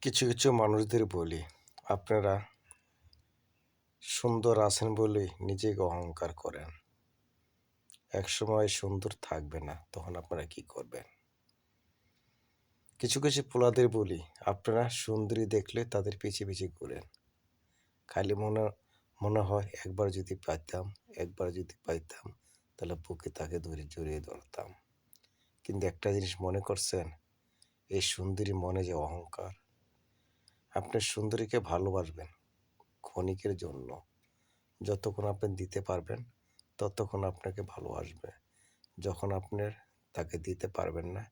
কিছু কিছু মানুষদের বলি, আপনারা সুন্দর আছেন বলেই নিজেকে অহংকার করেন। একসময় সুন্দর থাকবে না, তখন আপনারা কি করবেন? কিছু কিছু পোলাদের বলি, আপনারা সুন্দরী দেখলে তাদের পিছে পিছে ঘুরেন। খালি মনে মনে হয় একবার যদি পাইতাম তাহলে বুকে তাকে ধরে জড়িয়ে ধরতাম। কিন্তু একটা জিনিস মনে করছেন, এই সুন্দরী মনে যে অহংকার। আপনি সুন্দরীকে ভালোবাসবেন ক্ষণিকের জন্য। যতক্ষণ আপনি দিতে পারবেন ততক্ষণ আপনাকে ভালোবাসবে। যখন আপনার তাকে দিতে পারবেন না,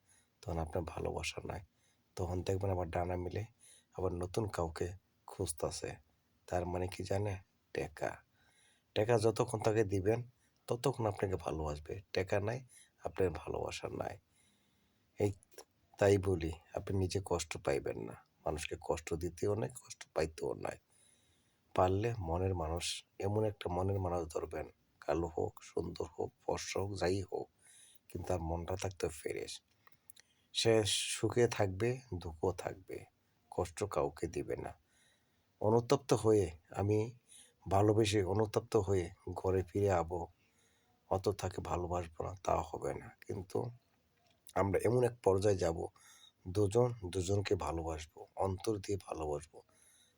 তখন আপনার ভালোবাসা নাই। তখন দেখবেন আবার ডানা মেলে আবার নতুন কাউকে খুঁজতাছে। তার মানে কি জানে? টেকা। টেকা যতক্ষণ তাকে দিবেন ততক্ষণ আপনাকে ভালোবাসবে। টেকা নাই, আপনার ভালোবাসা নাই। এই তাই বলি, আপনি নিজে কষ্ট পাইবেন না। মানুষকে কষ্ট দিতেও নাই, কষ্ট পাইতেও নাই। পারলে এমন একটা মনের মানুষ ধরবেন, কালো হোক, সুন্দর হোক, ফর্সা হোক, যাই হোক, কিন্তু তার মনটা থাকতে ফ্রেশ। সে সুখে থাকবে, দুঃখও থাকবে, কষ্ট কাউকে দিবে না। অনুতপ্ত হয়ে আমি ভালোবেসে অনুতপ্ত হয়ে ঘরে ফিরে যাবো, অত তাকে ভালোবাসবো না, তা হবে না। কিন্তু আমরা এমন এক পর্যায়ে যাব, দুজন দুজনকে ভালোবাসবো, অন্তর দিয়ে ভালোবাসবো।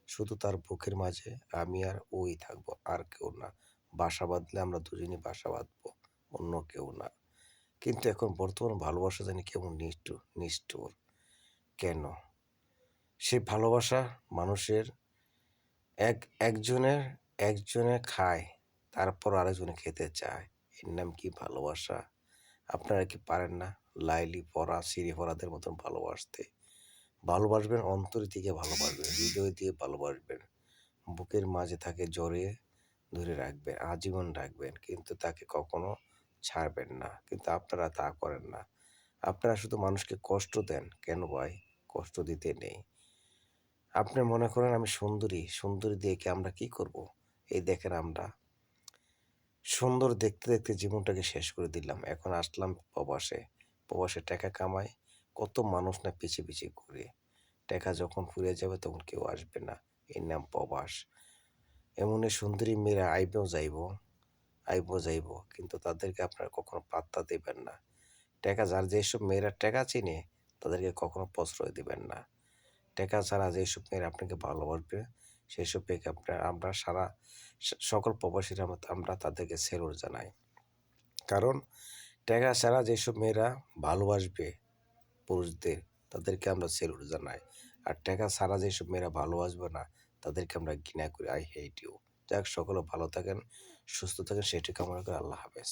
শুধু তার বুকের মাঝে আমি আর ওই থাকবো, আর কেউ না। বাসা বাঁধলে আমরা দুজনই বাসা বাঁধবো, অন্য কেউ না। কিন্তু এখন বর্তমান ভালোবাসা জানি কেমন নিষ্ঠুর। কেন? সে ভালোবাসা মানুষের এক একজনের একজনে খায়, তারপর আরেকজনে খেতে চায়। এর নাম কি ভালোবাসা? আপনারা কি পারেন না লাইলি পরা সিঁড়ি পরাদের মতন ভালোবাসতে? ভালোবাসবেন অন্তর থেকে, ভালোবাসবেন হৃদয় দিয়ে, ভালোবাসবেন বুকের মাঝে তাকে জড়িয়ে ধরে রাখবেন, আজীবন রাখবেন, কিন্তু তাকে কখনো ছাড়বেন না। কিন্তু আপনারা তা করেন না। আপনারা শুধু মানুষকে কষ্ট দেন। কেন ভাই? কষ্ট দিতে নেই। আপনি মনে করেন আমি সুন্দরী দিয়ে কি আমরা কি করব? এই দেখেন, আমরা সুন্দর দেখতে দেখতে জীবনটাকে শেষ করে দিলাম। এখন আসলাম প্রবাসে টাকা কামাই। কত মানুষ না পিছে পিছে ঘুরে। টাকা যখন ফুরিয়ে যাবে তখন কেউ আসবে না। এর নাম প্রবাস। এমনই সুন্দরী মেয়েরা আইবো যাইব, কিন্তু তাদেরকে আপনারা কখনো পাত্তা দিবেন না। যার যেসব মেয়েরা টাকা চিনে, তাদেরকে কখনো প্রশ্রয় দিবেন না। টাকা ছাড়া যেসব মেয়েরা আপনাকে ভালোবাসবে, সেসব মেয়েকে আমরা সকল প্রবাসীরা আমরা তাদেরকে সেলুট জানাই। কারণ টাকা ছাড়া যেসব মেয়েরা ভালোবাসবে পুরুষদের, তাদেরকে আমরা সেলুট জানাই। আর টাকা ছাড়া যেসব মেয়েরা ভালোবাসবে না, তাদেরকে আমরা ঘৃণা করি। I hate you. যাক, সকলে ভালো থাকেন, সুস্থ থাকেন, সেটি কামনা করে আল্লাহ হাফেজ।